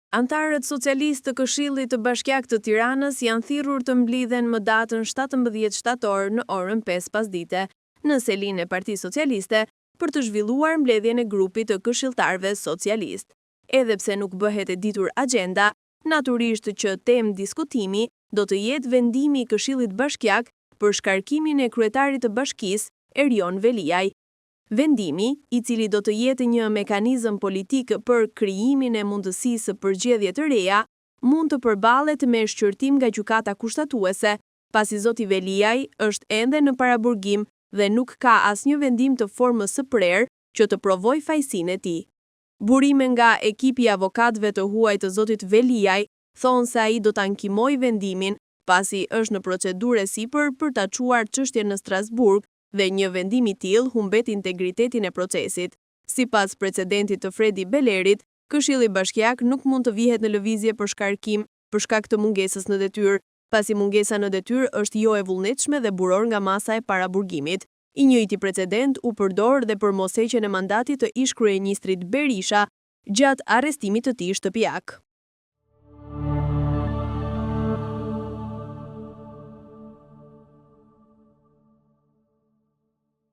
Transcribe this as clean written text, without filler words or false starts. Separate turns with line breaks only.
Antarët socialistë të Këshillit të Bashkiak të Tiranës janë thirrur të mblidhen më datën 17 shtator në orën 5 pasdite në selinë e Partisë Socialiste për të zhvilluar mbledhjen e grupit të këshilltarëve socialist. Edhe pse nuk bëhet e ditur agjenda, natyrisht që temë diskutimi do të jetë vendimi i Këshillit Bashkiak për shkarkimin e kryetarit të bashkisë, Erion Veliaj. Vendimi, i cili do të jetë një mekanizëm politik për krijimin e mundësisë për zgjedhje të reja, mund të përballet me shqyrtim nga gjykata kushtatuese, pasi zoti Veliaj është ende në paraburgim dhe nuk ka asnjë vendim të formës së prerë që të provojë fajësinë e tij. Burime nga ekipi i avokatëve të huaj të zotit Veliaj thonë se ai do ta ankimojë vendimin, pasi është në procedurë sipër për ta çuar çështjen në Strasburg dhe një vendim i tillë humbet integritetin e procesit. Sipas precedentit të Fredi Belerit, Këshilli Bashkiak nuk mund të vihet në lëvizje për shkarkim për shkak të mungesës në detyrë, pasi mungesa në detyrë është jo e vullnetshme dhe buror nga masa e paraburgimit. I njëjti precedent u përdor dhe për mosheqjen e mandatit të ish kryeministrit Berisha gjatë arrestimit të tij shtëpiak.